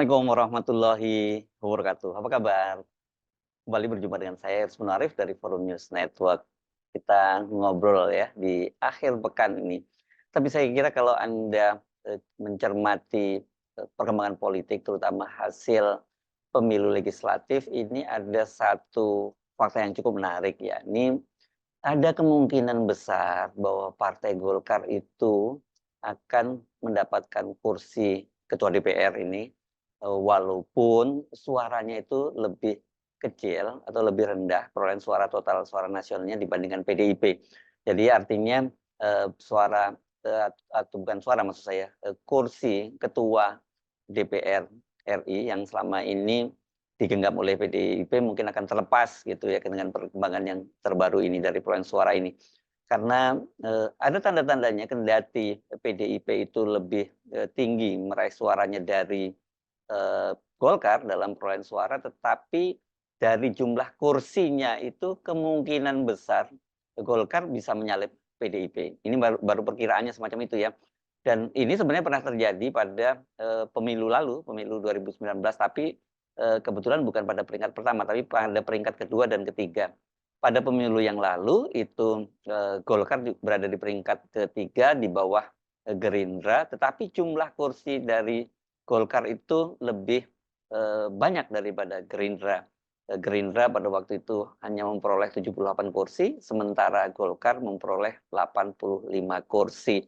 Assalamualaikum warahmatullahi wabarakatuh. Apa kabar? Kembali berjumpa dengan saya Ersmun Arif dari Forum News Network. Kita ngobrol ya di akhir pekan ini. Tapi saya kira kalau Anda mencermati perkembangan politik, terutama hasil pemilu legislatif, ini ada satu fakta yang cukup menarik ya. Ini ada kemungkinan besar bahwa Partai Golkar itu akan mendapatkan kursi ketua DPR ini, walaupun suaranya itu lebih kecil atau lebih rendah perolehan suara total suara nasionalnya dibandingkan PDIP. Jadi artinya, suara, atau bukan suara maksud saya, kursi ketua DPR RI yang selama ini digenggam oleh PDIP mungkin akan terlepas gitu ya dengan perkembangan yang terbaru ini dari perolehan suara ini. Karena, ada tanda-tandanya kendati PDIP itu lebih, tinggi meraih suaranya dari, Golkar dalam perolehan suara, tetapi dari jumlah kursinya itu kemungkinan besar Golkar bisa menyalip PDIP. Ini baru baru perkiraannya semacam itu ya. Dan ini sebenarnya pernah terjadi pada, pemilu lalu, pemilu 2019, tapi, kebetulan bukan pada peringkat pertama, tapi pada peringkat kedua dan ketiga. Pada pemilu yang lalu itu, Golkar berada di peringkat ketiga di bawah, Gerindra, tetapi jumlah kursi dari Golkar itu lebih, banyak daripada Gerindra. Gerindra pada waktu itu hanya memperoleh 78 kursi, sementara Golkar memperoleh 85 kursi.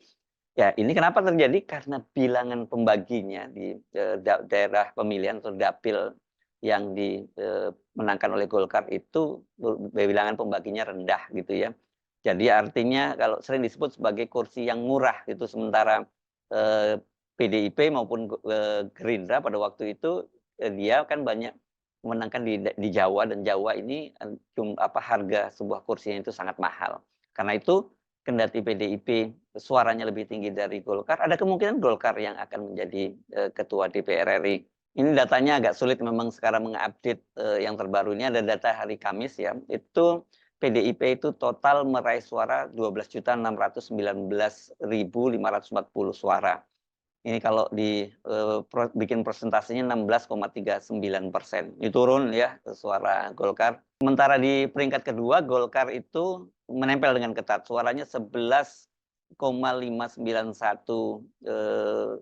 Ya, ini kenapa terjadi? Karena bilangan pembaginya di, daerah pemilihan atau dapil yang dimenangkan oleh Golkar itu bilangan pembaginya rendah gitu ya. Jadi artinya kalau sering disebut sebagai kursi yang murah gitu, sementara, PDIP maupun, Gerindra pada waktu itu, dia kan banyak memenangkan di Jawa, dan Jawa ini, harga sebuah kursinya itu sangat mahal. Karena itu kendati PDIP suaranya lebih tinggi dari Golkar, ada kemungkinan Golkar yang akan menjadi, ketua DPR RI. Ini datanya agak sulit memang sekarang mengupdate, yang terbaru ini ada data hari Kamis ya, itu PDIP itu total meraih suara 12.619.540 suara. Ini kalau bikin persentasenya 16,39%. Ini turun ya suara Golkar. Sementara di peringkat kedua Golkar itu menempel dengan ketat. Suaranya 11,591,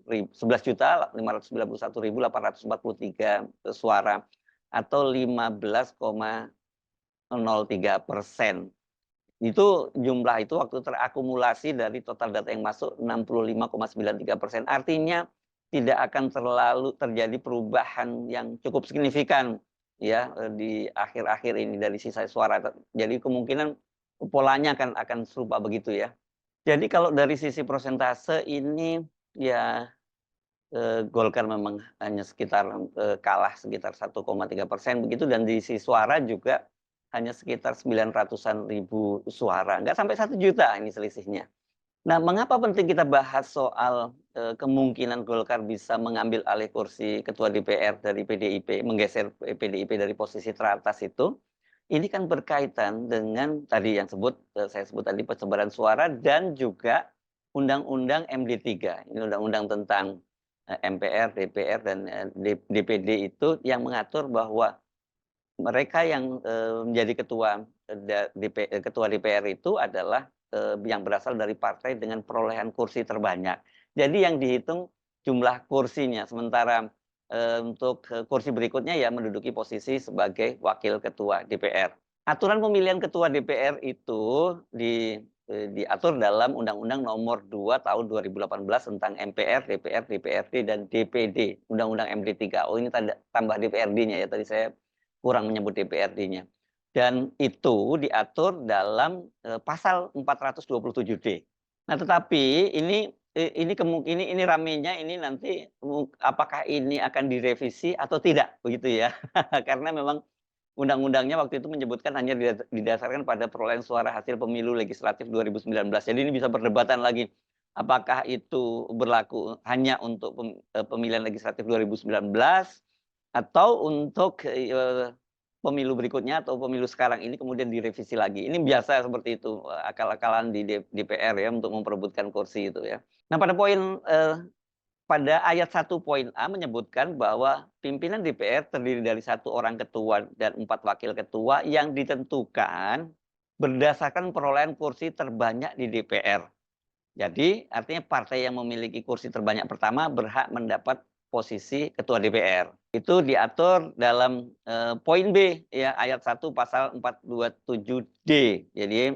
11.591.843 suara atau 15,03%. Itu jumlah itu waktu terakumulasi dari total data yang masuk 65,93%. Artinya tidak akan terlalu terjadi perubahan yang cukup signifikan ya, di akhir-akhir ini dari sisa suara. Jadi kemungkinan polanya akan serupa begitu ya. Jadi kalau dari sisi persentase ini ya, Golkar memang hanya sekitar, kalah sekitar 1,3% begitu, dan di sisi suara juga hanya sekitar 900-an ribu suara, nggak sampai 1 juta ini selisihnya. Nah, mengapa penting kita bahas soal, kemungkinan Golkar bisa mengambil alih kursi ketua DPR dari PDIP, menggeser PDIP dari posisi teratas itu, ini kan berkaitan dengan tadi yang saya sebut tadi persebaran suara dan juga Undang-Undang MD3. Ini undang-undang tentang, MPR, DPR, dan, DPD itu yang mengatur bahwa mereka yang, menjadi ketua DPR itu adalah, yang berasal dari partai dengan perolehan kursi terbanyak. Jadi yang dihitung jumlah kursinya, sementara, untuk, kursi berikutnya ya menduduki posisi sebagai wakil ketua DPR. Aturan pemilihan ketua DPR itu diatur dalam Undang-Undang Nomor 2 Tahun 2018 tentang MPR, DPR, DPRD, dan DPD, Undang-Undang MD3. Oh, ini tambah DPRD-nya ya, tadi saya kurang menyebut DPRD-nya. Dan itu diatur dalam, pasal 427D. Nah, tetapi ini ramenya ini nanti apakah ini akan direvisi atau tidak, begitu ya. Karena memang undang-undangnya waktu itu menyebutkan hanya didasarkan pada perolehan suara hasil pemilu legislatif 2019. Jadi ini bisa perdebatan lagi, apakah itu berlaku hanya untuk pemilihan legislatif 2019 atau untuk, pemilu berikutnya atau pemilu sekarang ini kemudian direvisi lagi. Ini biasa seperti itu, akal-akalan di DPR ya untuk memperebutkan kursi itu ya. Nah, pada poin, pada ayat 1 poin A menyebutkan bahwa pimpinan DPR terdiri dari 1 orang ketua dan 4 wakil ketua yang ditentukan berdasarkan perolehan kursi terbanyak di DPR. Jadi artinya partai yang memiliki kursi terbanyak pertama berhak mendapat posisi ketua DPR. Itu diatur dalam poin B ya ayat 1 pasal 427D. Jadi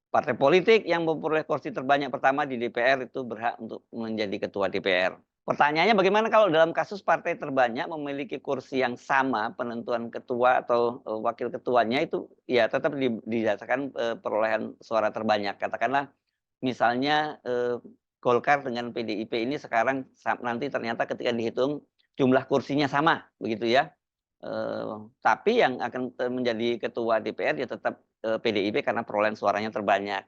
partai politik yang memperoleh kursi terbanyak pertama di DPR itu berhak untuk menjadi ketua DPR. Pertanyaannya bagaimana kalau dalam kasus partai terbanyak memiliki kursi yang sama, penentuan ketua atau wakil ketuanya itu ya tetap didasarkan perolehan suara terbanyak. Katakanlah misalnya Golkar dengan PDIP ini sekarang nanti ternyata ketika dihitung jumlah kursinya sama, begitu ya. Tapi yang akan menjadi ketua DPR ya tetap PDIP karena perolehan suaranya terbanyak.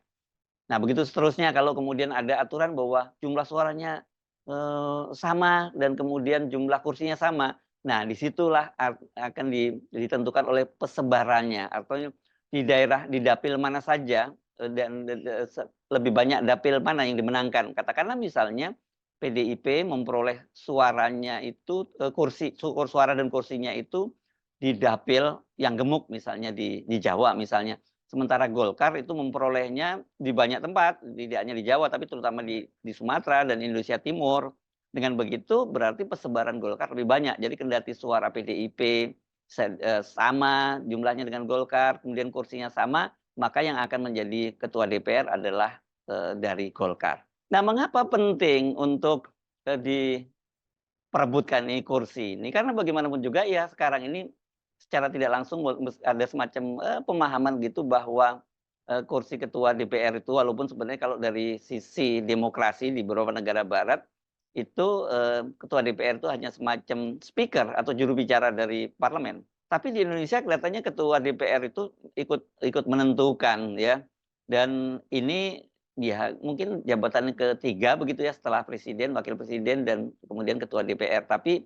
Nah, begitu seterusnya kalau kemudian ada aturan bahwa jumlah suaranya sama dan kemudian jumlah kursinya sama. Nah, disitulah akan ditentukan oleh persebarannya atau di daerah di dapil mana saja dan lebih banyak dapil mana yang dimenangkan. Katakanlah misalnya PDIP memperoleh suaranya itu kursi suara dan kursinya itu di dapil yang gemuk misalnya di Jawa misalnya. Sementara Golkar itu memperolehnya di banyak tempat, tidak hanya di Jawa, tapi terutama di Sumatera dan Indonesia Timur. Dengan begitu berarti persebaran Golkar lebih banyak. Jadi kendati suara PDIP sama jumlahnya dengan Golkar, kemudian kursinya sama, maka yang akan menjadi ketua DPR adalah dari Golkar. Nah, mengapa penting untuk diperebutkan ini kursi ini? Karena bagaimanapun juga ya sekarang ini secara tidak langsung ada semacam pemahaman gitu bahwa kursi ketua DPR itu walaupun sebenarnya kalau dari sisi demokrasi di beberapa negara barat itu ketua DPR itu hanya semacam speaker atau juru bicara dari parlemen. Tapi di Indonesia kelihatannya ketua DPR itu ikut menentukan ya. Dan ini ya mungkin jabatan ketiga begitu ya setelah presiden, wakil presiden dan kemudian ketua DPR. Tapi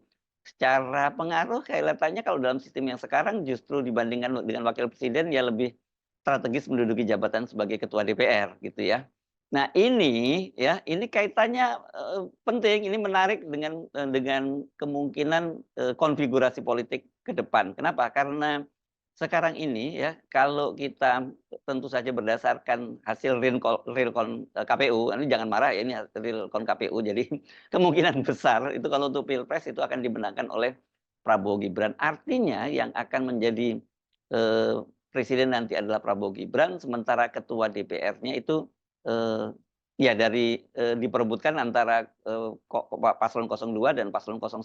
secara pengaruh kelihatannya kalau dalam sistem yang sekarang justru dibandingkan dengan wakil presiden ya lebih strategis menduduki jabatan sebagai ketua DPR gitu ya. Nah ini ya ini kaitannya penting, ini menarik dengan kemungkinan konfigurasi politik ke depan. Kenapa? Karena sekarang ini ya kalau kita tentu saja berdasarkan hasil realcon KPU, ini jangan marah ya ini realcon KPU, jadi kemungkinan besar itu kalau untuk pilpres itu akan dimenangkan oleh Prabowo Gibran. Artinya yang akan menjadi presiden nanti adalah Prabowo Gibran, sementara ketua DPR-nya itu ya dari diperebutkan antara paslon 02 dan paslon 01,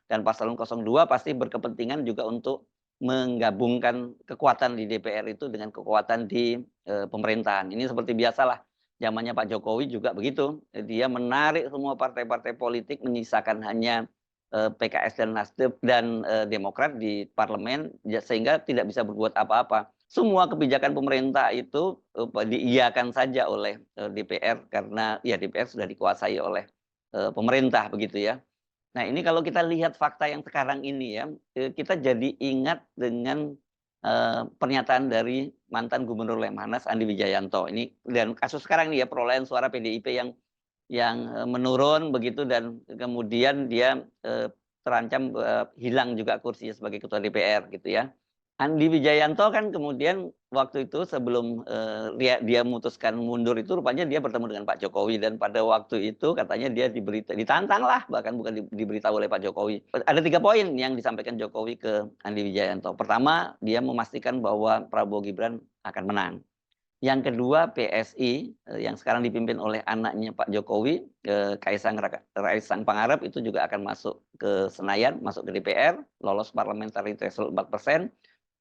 dan paslon 02 pasti berkepentingan juga untuk menggabungkan kekuatan di DPR itu dengan kekuatan di pemerintahan. Ini seperti biasalah, zamannya Pak Jokowi juga begitu. Dia menarik semua partai-partai politik, menyisakan hanya PKS dan Nasdem dan Demokrat di parlemen, sehingga tidak bisa berbuat apa-apa. Semua kebijakan pemerintah itu diiyakan saja oleh DPR karena ya DPR sudah dikuasai oleh pemerintah begitu ya. Nah, ini kalau kita lihat fakta yang sekarang ini ya, kita jadi ingat dengan pernyataan dari mantan Gubernur Lemhanas Andi Wijayanto. Ini dan kasus sekarang ini ya perolehan suara PDIP yang menurun begitu dan kemudian dia terancam hilang juga kursinya sebagai ketua DPR gitu ya. Andi Wijayanto kan kemudian waktu itu sebelum dia memutuskan mundur itu rupanya dia bertemu dengan Pak Jokowi, dan pada waktu itu katanya dia ditantang lah, bahkan bukan diberitahu oleh Pak Jokowi. Ada 3 poin yang disampaikan Jokowi ke Andi Wijayanto. Pertama, dia memastikan bahwa Prabowo Gibran akan menang. Yang kedua, PSI yang sekarang dipimpin oleh anaknya Pak Jokowi, Kaisang Pangarep itu juga akan masuk ke Senayan, masuk ke DPR, lolos parliamentary threshold 4%.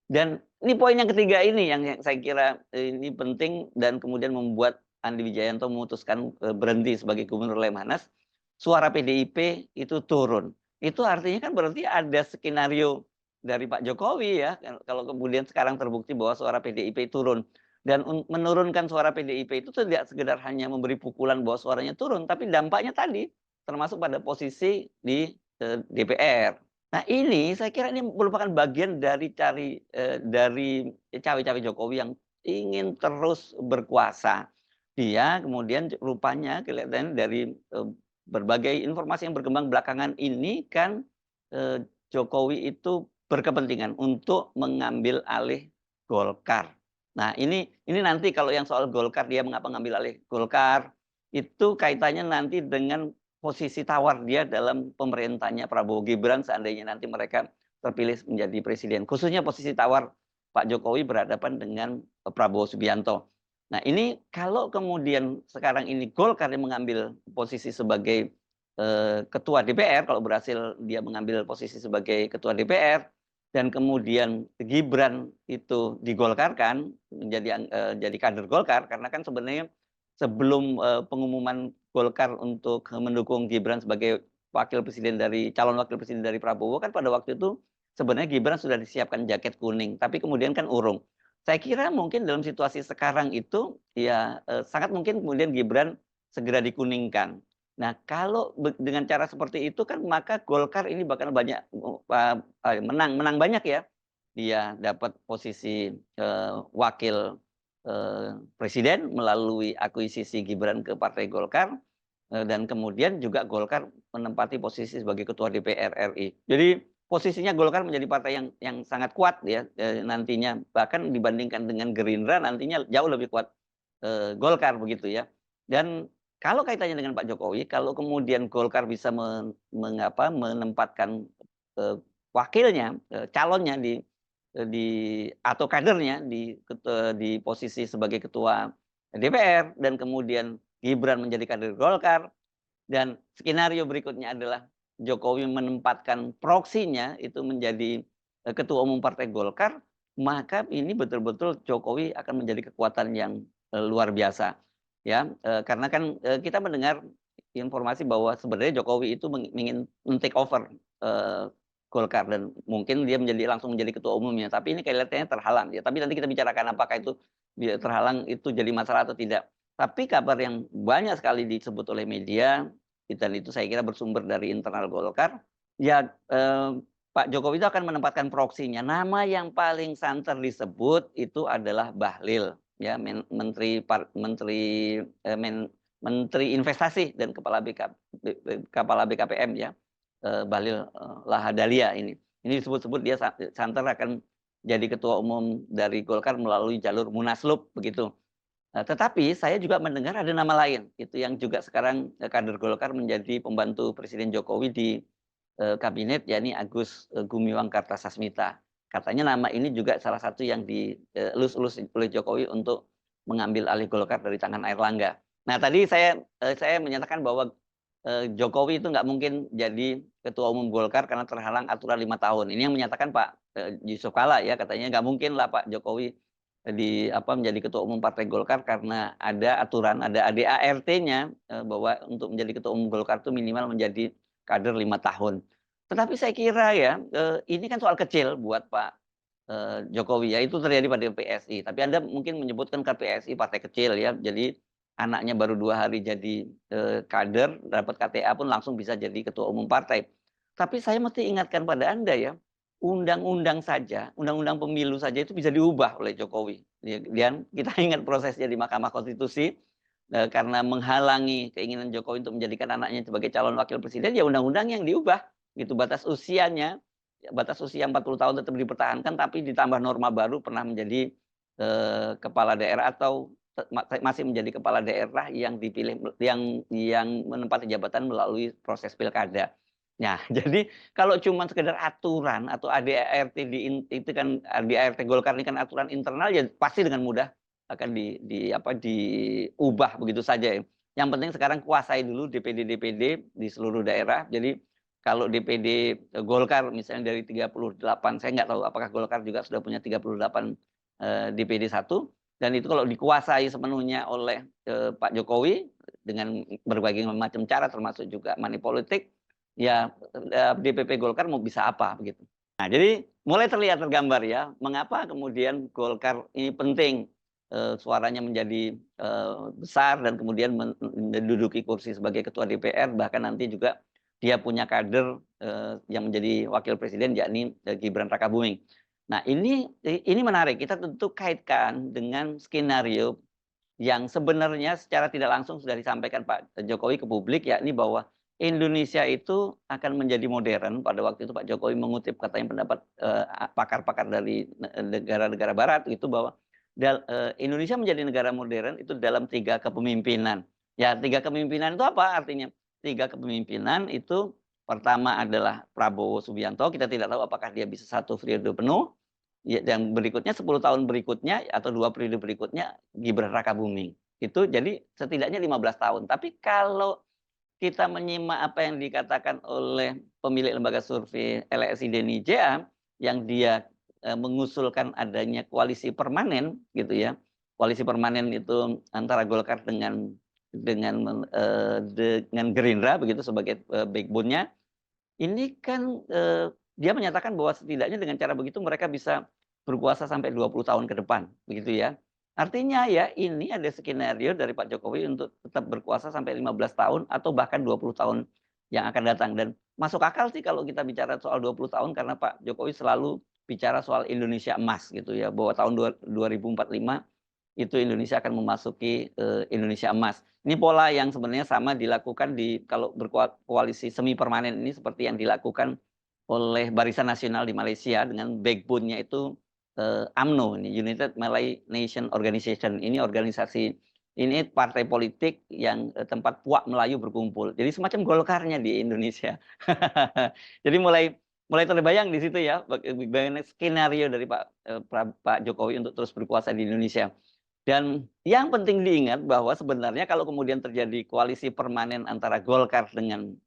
Dan ini poin yang ketiga ini yang saya kira ini penting dan kemudian membuat Andi Wijayanto memutuskan berhenti sebagai Gubernur Lemhanas. Suara PDIP itu turun. Itu artinya kan berarti ada skenario dari Pak Jokowi ya. Kalau kemudian sekarang terbukti bahwa suara PDIP turun. Dan menurunkan suara PDIP itu tidak sekedar hanya memberi pukulan bahwa suaranya turun, tapi dampaknya tadi termasuk pada posisi di DPR. Nah ini saya kira ini merupakan bagian dari cawe-cawe Jokowi yang ingin terus berkuasa. Dia kemudian rupanya kelihatannya dari berbagai informasi yang berkembang belakangan ini kan Jokowi itu berkepentingan untuk mengambil alih Golkar. Nah, ini nanti kalau yang soal Golkar, dia mengapa ngambil alih Golkar, itu kaitannya nanti dengan posisi tawar dia dalam pemerintahnya Prabowo Gibran seandainya nanti mereka terpilih menjadi presiden. Khususnya posisi tawar Pak Jokowi berhadapan dengan Prabowo Subianto. Nah, ini kalau kemudian sekarang ini Golkar yang mengambil posisi sebagai ketua DPR, kalau berhasil dia mengambil posisi sebagai ketua DPR, dan kemudian Gibran itu digolkarkan jadi kader Golkar, karena kan sebenarnya sebelum pengumuman Golkar untuk mendukung Gibran sebagai calon wakil presiden dari Prabowo, kan pada waktu itu sebenarnya Gibran sudah disiapkan jaket kuning, tapi kemudian kan urung. Saya kira mungkin dalam situasi sekarang itu ya sangat mungkin kemudian Gibran segera dikuningkan. Nah, kalau dengan cara seperti itu kan maka Golkar ini bakal banyak menang banyak ya. Dia dapat posisi wakil presiden melalui akuisisi Gibran ke Partai Golkar, dan kemudian juga Golkar menempati posisi sebagai ketua DPR RI. Jadi posisinya Golkar menjadi partai yang sangat kuat ya nantinya, bahkan dibandingkan dengan Gerindra nantinya jauh lebih kuat Golkar begitu ya. Dan kalau kaitannya dengan Pak Jokowi, kalau kemudian Golkar bisa menempatkan wakilnya, calonnya atau kadernya di posisi sebagai ketua DPR, dan kemudian Gibran menjadi kader Golkar, dan skenario berikutnya adalah Jokowi menempatkan proksinya itu menjadi ketua umum Partai Golkar, maka ini betul-betul Jokowi akan menjadi kekuatan yang luar biasa. Ya, karena kan kita mendengar informasi bahwa sebenarnya Jokowi itu ingin men-take over Golkar, dan mungkin dia langsung menjadi ketua umumnya, tapi ini kelihatannya terhalang ya. Tapi nanti kita bicarakan apakah itu terhalang itu jadi masalah atau tidak. Tapi kabar yang banyak sekali disebut oleh media, dan itu saya kira bersumber dari internal Golkar, ya Pak Jokowi itu akan menempatkan proksinya. Nama yang paling santer disebut itu adalah Bahlil, ya, Menteri Investasi dan Kepala BKPM ya, Bahlil Lahadalia ini. Ini disebut-sebut dia santer akan jadi ketua umum dari Golkar melalui jalur Munaslup begitu. Tetapi saya juga mendengar ada nama lain itu yang juga sekarang kader Golkar menjadi pembantu Presiden Jokowi di kabinet, yakni Agus Gumiwang Kartasasmita. Katanya nama ini juga salah satu yang dielus-elus oleh Jokowi untuk mengambil alih Golkar dari tangan Airlangga. Nah, tadi saya menyatakan bahwa Jokowi itu nggak mungkin jadi ketua umum Golkar karena terhalang aturan 5 tahun. Ini yang menyatakan Pak Yusuf Kala ya, katanya nggak mungkin lah Pak Jokowi menjadi ketua umum Partai Golkar karena ada aturan, ada ADART-nya bahwa untuk menjadi ketua umum Golkar itu minimal menjadi kader 5 tahun. Tetapi saya kira ya ini kan soal kecil buat Pak Jokowi ya, itu terjadi pada PSI. Tapi Anda mungkin menyebutkan ke PSI partai kecil ya, jadi anaknya baru 2 hari jadi kader, dapat KTA pun langsung bisa jadi ketua umum partai. Tapi saya mesti ingatkan pada Anda ya, undang-undang pemilu saja itu bisa diubah oleh Jokowi. Dan kita ingat prosesnya di Mahkamah Konstitusi, karena menghalangi keinginan Jokowi untuk menjadikan anaknya sebagai calon wakil presiden, ya undang-undang yang diubah. Gitu, batas usia 40 tahun tetap dipertahankan, tapi ditambah norma baru pernah menjadi kepala daerah atau masih menjadi kepala daerah yang dipilih yang menempati jabatan melalui proses pilkada. Nah, jadi kalau cuma sekedar aturan atau ADART itu kan ADART Golkar ini kan aturan internal, ya pasti dengan mudah akan diubah begitu saja. Yang penting sekarang kuasai dulu DPD di seluruh daerah. Jadi kalau DPD Golkar misalnya dari 38, saya nggak tahu apakah Golkar juga sudah punya 38 DPD 1, dan itu kalau dikuasai sepenuhnya oleh Pak Jokowi dengan berbagai macam cara termasuk juga money politik, ya DPP Golkar mau bisa apa begitu. Nah, jadi mulai terlihat tergambar ya mengapa kemudian Golkar ini penting suaranya menjadi besar dan kemudian menduduki kursi sebagai ketua DPR, bahkan nanti juga dia punya kader yang menjadi wakil presiden yakni Gibran Rakabuming. Nah, ini menarik. Kita tentu kaitkan dengan skenario yang sebenarnya secara tidak langsung sudah disampaikan Pak Jokowi ke publik, yakni bahwa Indonesia itu akan menjadi modern. Pada waktu itu Pak Jokowi mengutip katanya pendapat, pakar-pakar dari negara-negara barat itu bahwa Indonesia menjadi negara modern itu dalam 3 kepemimpinan. Ya 3 kepemimpinan itu apa artinya? 3 kepemimpinan itu pertama adalah Prabowo Subianto, kita tidak tahu apakah dia bisa 1 periode penuh, ya dan berikutnya 10 tahun berikutnya atau 2 periode berikutnya Gibran Rakabuming. Itu jadi setidaknya 15 tahun. Tapi kalau kita menyimak apa yang dikatakan oleh pemilik lembaga survei LSI Denny Ja, yang dia mengusulkan adanya koalisi permanen gitu ya. Koalisi permanen itu antara Golkar dengan Gerindra begitu sebagai backbone-nya. Ini kan dia menyatakan bahwa setidaknya dengan cara begitu mereka bisa berkuasa sampai 20 tahun ke depan, begitu ya. Artinya ya ini ada skenario dari Pak Jokowi untuk tetap berkuasa sampai 15 tahun atau bahkan 20 tahun yang akan datang. Dan masuk akal sih kalau kita bicara soal 20 tahun karena Pak Jokowi selalu bicara soal Indonesia emas gitu ya, bahwa tahun 2045 itu Indonesia akan memasuki Indonesia emas. Ini pola yang sebenarnya sama dilakukan kalau berkoalisi semi permanen ini seperti yang dilakukan oleh Barisan Nasional di Malaysia dengan backbone-nya itu UMNO ini, United Malay Nation Organization. Ini organisasi ini partai politik yang tempat puak Melayu berkumpul. Jadi semacam Golkarnya di Indonesia. Jadi mulai terbayang di situ ya bagaimana skenario dari Pak Jokowi untuk terus berkuasa di Indonesia. Dan yang penting diingat bahwa sebenarnya kalau kemudian terjadi koalisi permanen antara Golkar dengan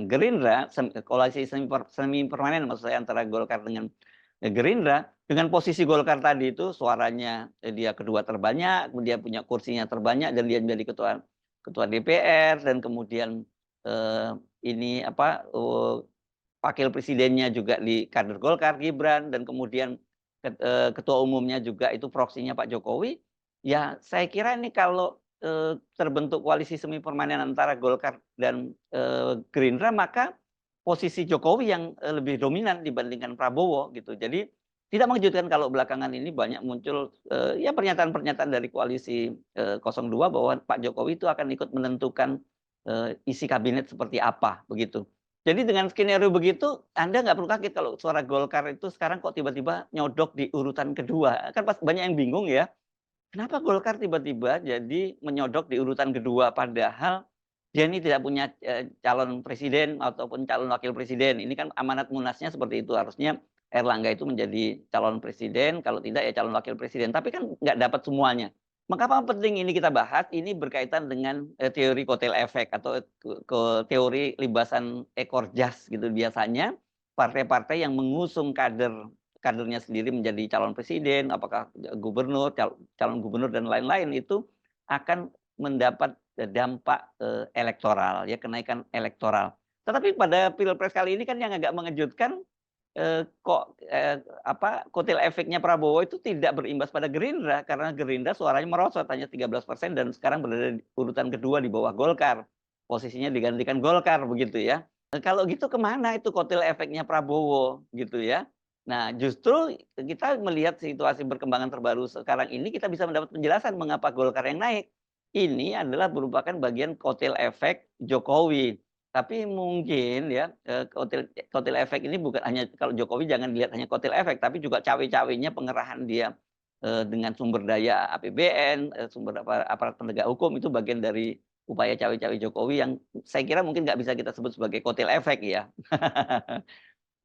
Gerindra, koalisi semi permanen maksud saya antara Golkar dengan Gerindra, dengan posisi Golkar tadi itu suaranya dia kedua terbanyak, dia punya kursinya terbanyak dan dia menjadi ketua DPR dan kemudian ini apa wakil presidennya juga di kader Golkar Gibran dan kemudian ketua umumnya juga itu proksinya Pak Jokowi. Ya, saya kira ini kalau terbentuk koalisi semi permanen antara Golkar dan Gerindra, maka posisi Jokowi yang lebih dominan dibandingkan Prabowo gitu. Jadi tidak mengejutkan kalau belakangan ini banyak muncul ya pernyataan-pernyataan dari koalisi 02 bahwa Pak Jokowi itu akan ikut menentukan isi kabinet seperti apa begitu. Jadi dengan skenario begitu, Anda nggak perlu kaget kalau suara Golkar itu sekarang kok tiba-tiba nyodok di urutan kedua. Kan banyak yang bingung ya. Kenapa Golkar tiba-tiba jadi menyodok di urutan kedua padahal dia ini tidak punya calon presiden ataupun calon wakil presiden. Ini kan amanat Munasnya seperti itu. Harusnya Erlangga itu menjadi calon presiden, kalau tidak ya calon wakil presiden. Tapi kan nggak dapat semuanya. Mengapa penting ini kita bahas? Ini berkaitan dengan teori kotel efek atau teori libasan ekor jas gitu. Biasanya partai-partai yang mengusung kadernya sendiri menjadi calon presiden, apakah gubernur, calon gubernur dan lain-lain itu akan mendapat dampak elektoral, ya kenaikan elektoral. Tetapi pada pilpres kali ini kan yang agak mengejutkan kotel efeknya Prabowo itu tidak berimbas pada Gerindra karena Gerindra suaranya merosot hanya 13% dan sekarang berada di urutan kedua di bawah Golkar. Posisinya digantikan Golkar begitu ya. Kalau gitu kemana itu kotel efeknya Prabowo gitu ya. Nah, justru kita melihat situasi perkembangan terbaru sekarang ini kita bisa mendapat penjelasan mengapa Golkar yang naik. Ini adalah merupakan bagian kotel efek Jokowi. Tapi mungkin ya kotel efek ini bukan hanya kalau Jokowi jangan dilihat hanya kotel efek, tapi juga cawe-cawenya pengerahan dia dengan sumber daya APBN, sumber aparat penegak hukum itu bagian dari upaya cawe-cawe Jokowi yang saya kira mungkin nggak bisa kita sebut sebagai kotel efek ya.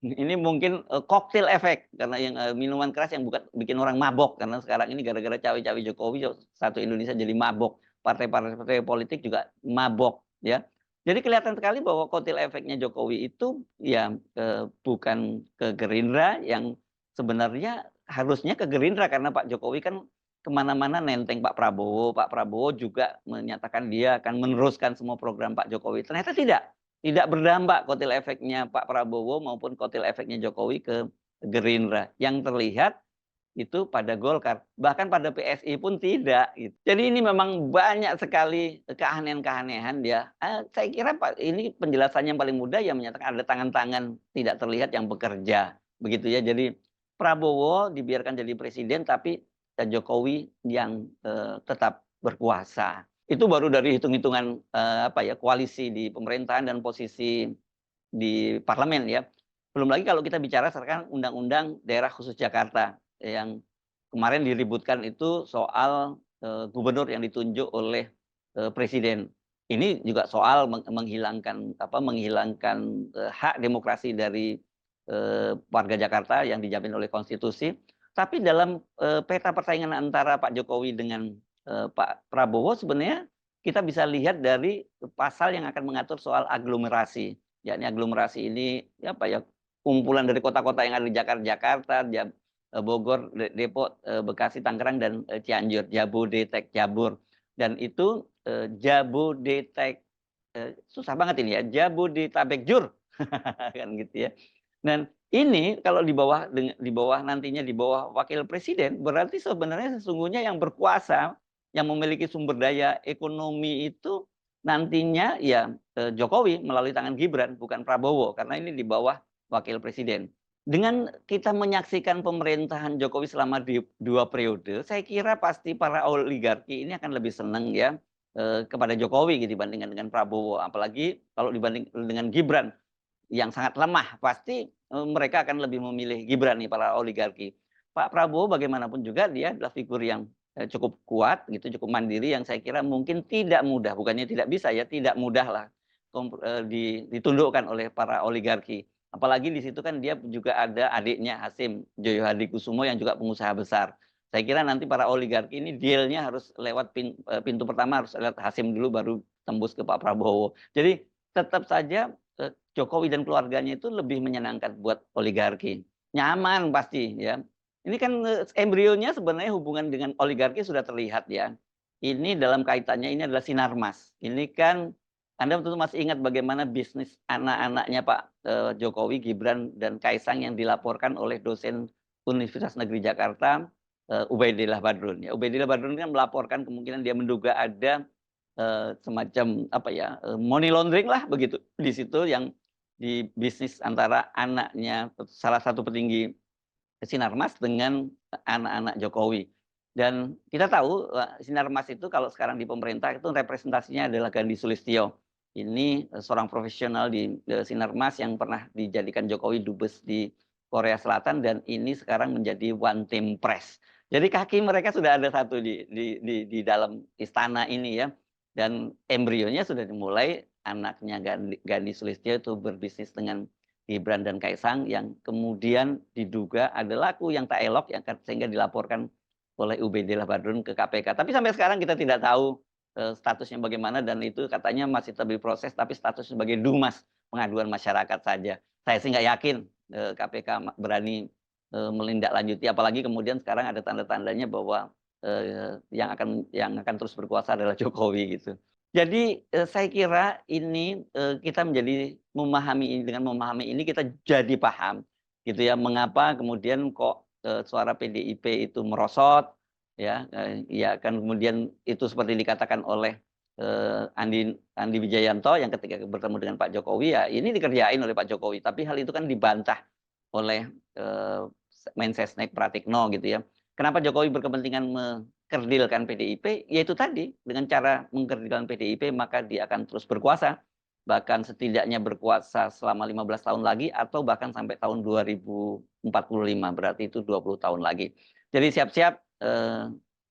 Ini mungkin koktail efek karena yang minuman keras yang bukan bikin orang mabok karena sekarang ini gara-gara cawe-cawe Jokowi satu Indonesia jadi mabok, partai-partai politik juga mabok ya. Jadi kelihatan sekali bahwa kotil efeknya Jokowi itu ya bukan ke Gerindra yang sebenarnya harusnya ke Gerindra karena Pak Jokowi kan kemana-mana nenteng Pak Prabowo. Pak Prabowo juga menyatakan dia akan meneruskan semua program Pak Jokowi. Ternyata tidak berdampak kotil efeknya Pak Prabowo maupun kotil efeknya Jokowi ke Gerindra. Yang terlihat itu pada Golkar, bahkan pada PSI pun tidak. Gitu. Jadi ini memang banyak sekali keanehan-keanehan ya. Saya kira Pak ini penjelasannya yang paling mudah yang menyatakan ada tangan-tangan tidak terlihat yang bekerja, begitu ya. Jadi Prabowo dibiarkan jadi presiden, tapi Jokowi yang tetap berkuasa. Itu baru dari hitung-hitungan koalisi di pemerintahan dan posisi di parlemen ya. Belum lagi kalau kita bicara sekarang undang-undang daerah khusus Jakarta yang kemarin diributkan itu soal gubernur yang ditunjuk oleh presiden. Ini juga soal menghilangkan hak demokrasi dari warga Jakarta yang dijamin oleh konstitusi. Tapi dalam peta persaingan antara Pak Jokowi dengan Pak Prabowo sebenarnya kita bisa lihat dari pasal yang akan mengatur soal aglomerasi. Yakni aglomerasi ini kumpulan dari kota-kota yang ada di Jakarta, Bogor, Depok, Bekasi, Tangerang, dan Cianjur, Jabodetek, Jabur. Dan itu Jabodetek, susah banget ini ya, Jabodetabekjur, kan gitu ya. Dan ini kalau nantinya di bawah wakil presiden, berarti sebenarnya sesungguhnya yang berkuasa, yang memiliki sumber daya ekonomi itu nantinya ya Jokowi melalui tangan Gibran, bukan Prabowo, karena ini di bawah wakil presiden. Dengan kita menyaksikan pemerintahan Jokowi selama 2 periode, saya kira pasti para oligarki ini akan lebih senang ya kepada Jokowi gitu, dibandingkan dengan Prabowo. Apalagi kalau dibanding dengan Gibran yang sangat lemah, pasti mereka akan lebih memilih Gibran nih, para oligarki. Pak Prabowo bagaimanapun juga dia adalah figur yang cukup kuat gitu, cukup mandiri, yang saya kira mungkin tidak mudah, bukannya tidak bisa ya, tidak mudah lah ditundukkan oleh para oligarki. Apalagi di situ kan dia juga ada adiknya Hasyim Joyo Hadikusumo yang juga pengusaha besar. Saya kira nanti para oligarki ini dealnya harus lewat pintu pertama, harus lewat Hasyim dulu baru tembus ke Pak Prabowo. Jadi tetap saja Jokowi dan keluarganya itu lebih menyenangkan buat oligarki. Nyaman pasti ya. Ini kan embrionya sebenarnya hubungan dengan oligarki sudah terlihat ya. Ini dalam kaitannya ini adalah Sinarmas. Ini kan Anda tentu masih ingat bagaimana bisnis anak-anaknya Pak Jokowi, Gibran, dan Kaisang yang dilaporkan oleh dosen Universitas Negeri Jakarta, Ubaidillah Badrun. Ya, Ubaidillah Badrun kan melaporkan kemungkinan dia menduga ada semacam money laundering lah begitu di situ, yang di bisnis antara anaknya salah satu petinggi Sinarmas dengan anak-anak Jokowi. Dan kita tahu Sinarmas itu kalau sekarang di pemerintah itu representasinya adalah Gandhi Sulistyo. Ini seorang profesional di Sinarmas yang pernah dijadikan Jokowi dubes di Korea Selatan, dan ini sekarang menjadi one team press. Jadi kaki mereka sudah ada satu di dalam istana ini ya. Dan embrionya sudah dimulai, anaknya Gandhi Sulistyo itu berbisnis dengan Gibran dan Kaisang, yang kemudian diduga ada laku yang tak elok yang sehingga dilaporkan oleh Ubaidillah Badrun ke KPK. Tapi sampai sekarang kita tidak tahu statusnya bagaimana, dan itu katanya masih berproses, tapi status sebagai Dumas, pengaduan masyarakat saja. Saya sih nggak yakin KPK berani melindaklanjuti, apalagi kemudian sekarang ada tanda-tandanya bahwa yang akan terus berkuasa adalah Jokowi gitu. Jadi saya kira ini kita dengan memahami ini kita jadi paham gitu ya, mengapa kemudian kok suara PDIP itu merosot ya, ya kan, kemudian itu seperti dikatakan oleh Andi Wijayanto yang ketika bertemu dengan Pak Jokowi, ya ini dikerjain oleh Pak Jokowi, tapi hal itu kan dibantah oleh Mensesnek Pratikno gitu ya. Kenapa Jokowi berkepentingan kerdilkan PDIP, yaitu tadi dengan cara mengkerdilkan PDIP maka dia akan terus berkuasa, bahkan setidaknya berkuasa selama 15 tahun lagi, atau bahkan sampai tahun 2045, berarti itu 20 tahun lagi. Jadi siap-siap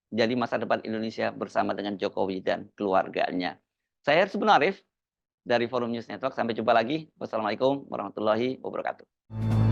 jadi masa depan Indonesia bersama dengan Jokowi dan keluarganya. Saya Arsy Arif dari Forum News Network, sampai jumpa lagi. Wassalamualaikum warahmatullahi wabarakatuh.